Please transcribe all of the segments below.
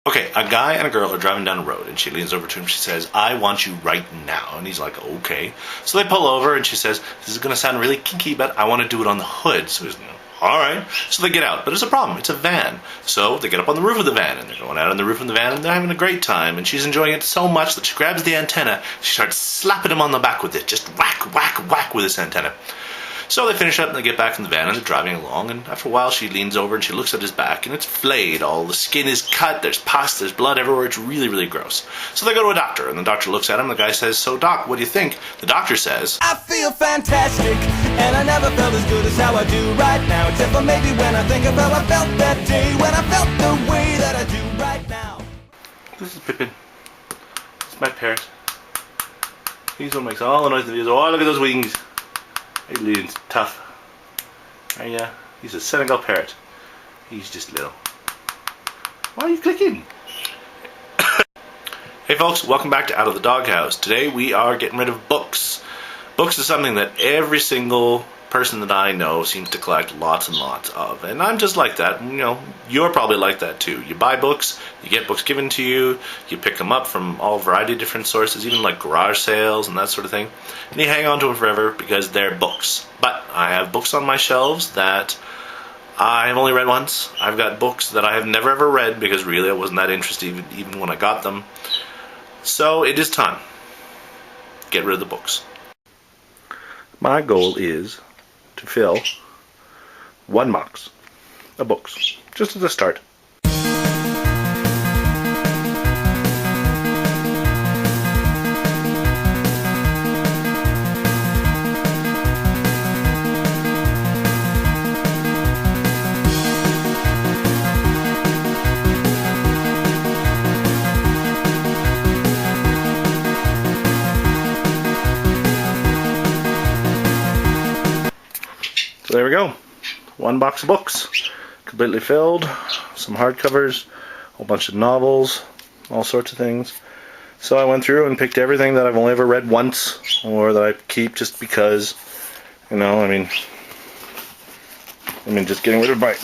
Okay, a guy and a girl are driving down the road, and she leans over to him. She says, "I want you right now." And he's like, "Okay." So they pull over, and she says, "This is going to sound really kinky, but I want to do it on the hood." So he's, "All right." So they get out, but there's a problem. It's a van. So they get up on the roof of the van, and they're going out on the roof of the van, and they're having a great time. And she's enjoying it so much that she grabs the antenna. She starts slapping him on the back with it, just whack, whack, whack with this antenna. So they finish up and they get back in the van and they're driving along, and after a while she leans over and she looks at his back and it's flayed. All the skin is cut, there's pus, there's blood everywhere. It's really, really gross. So they go to a doctor and the doctor looks at him. The guy says, "So doc, what do you think?" The doctor says, "I feel fantastic, and I never felt as good as how I do right now, except for maybe when I think of how I felt that day, when I felt the way that I do right now." "This is Pippin. It's my parrot. He's the one who makes all the noise in the videos. Oh, look at those wings. He's tough. Oh yeah, he's a Senegal parrot. He's just little. Why are you clicking?" Hey folks, welcome back to Out of the Doghouse. Today we are getting rid of books. Books is something that every single person that I know seems to collect lots and lots of. And I'm just like that. You know, you're probably like that too. You buy books, you get books given to you, you pick them up from all variety of different sources, even like garage sales and that sort of thing. And you hang on to them forever because they're books. But I have books on my shelves that I have only read once. I've got books that I have never ever read because really I wasn't that interested even when I got them. So it is time. Get rid of the books. My goal is to fill one box of books, just as a start. So there we go. One box of books, completely filled. Some hardcovers, a whole bunch of novels, all sorts of things. So I went through and picked everything that I've only ever read once, or that I keep just because, you know, I mean, just getting rid of my,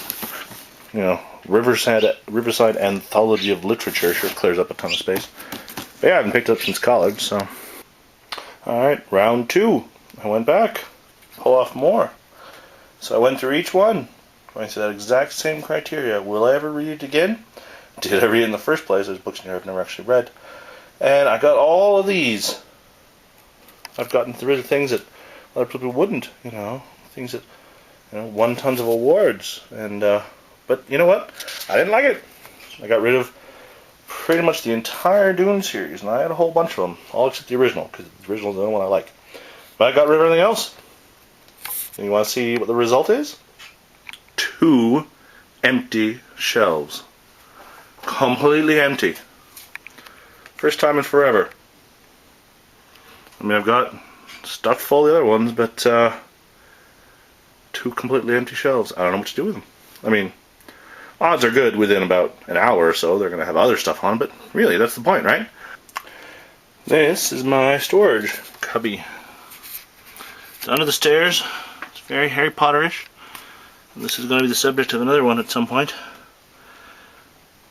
you know, Riverside Anthology of Literature sure clears up a ton of space. But yeah, I haven't picked it up since college, so. Alright, round two. I went back, pull off more. So I went through each one, going through that exact same criteria. Will I ever read it again? Did I read it in the first place? There's books in here I've never actually read. And I got all of these. I've gotten rid of things that other people wouldn't, you know. Things that, you know, won tons of awards. And, but you know what? I didn't like it. I got rid of pretty much the entire Dune series. And I had a whole bunch of them. All except the original, because the original is the only one I like. But I got rid of everything else. And you want to see what the result is? 2 empty shelves. Completely empty. First time in forever. I mean, I've got stuffed full of the other ones, but 2 completely empty shelves. I don't know what to do with them. I mean, odds are good within about an hour or so they're going to have other stuff on, but really, that's the point, right? This is my storage cubby. It's under the stairs. Very Harry Potter-ish. And this is going to be the subject of another one at some point.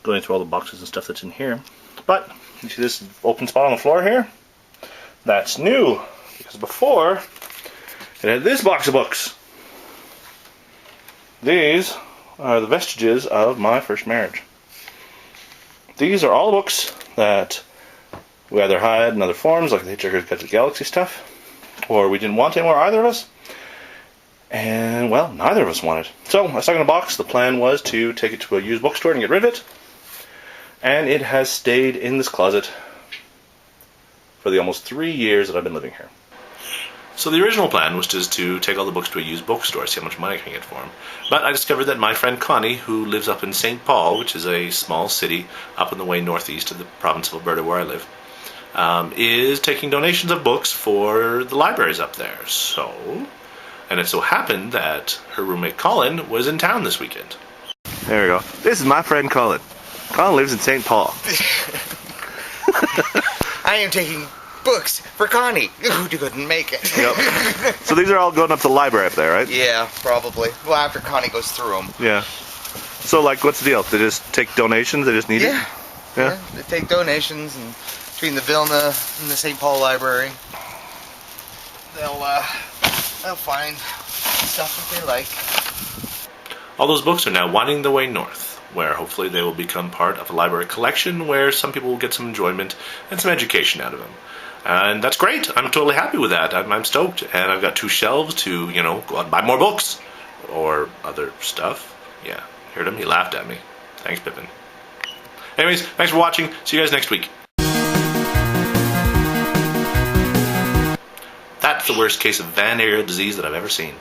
Going through all the boxes and stuff that's in here. But, you see this open spot on the floor here? That's new. Because before, it had this box of books. These are the vestiges of my first marriage. These are all the books that we either had in other forms, like the Hitchhiker's Guide to the Galaxy stuff, or we didn't want anymore, either of us. And, well, neither of us wanted. So, I stuck it in a box. The plan was to take it to a used bookstore and get rid of it. And it has stayed in this closet for the almost 3 years that I've been living here. So the original plan was just to take all the books to a used bookstore, see how much money I can get for them. But I discovered that my friend Connie, who lives up in St. Paul, which is a small city up in the way northeast of the province of Alberta where I live, is taking donations of books for the libraries up there. So... And it so happened that her roommate Colin was in town this weekend. There we go. This is my friend Colin. Colin lives in St. Paul. I am taking books for Connie, who couldn't make it. Yep. So these are all going up to the library up there, right? Yeah, probably. Well, after Connie goes through them. Yeah. So, like, what's the deal? They just take donations? They just need it? Yeah. They take donations, and between the Vilna and the St. Paul Library, they'll find stuff that they like. All those books are now winding their way north, where hopefully they will become part of a library collection where some people will get some enjoyment and some education out of them. And that's great. I'm totally happy with that. I'm stoked. And I've got 2 shelves to, go out and buy more books. Or other stuff. Yeah, heard him. He laughed at me. Thanks, Pippin. Anyways, thanks for watching. See you guys next week. That's the worst case of van aerial disease that I've ever seen.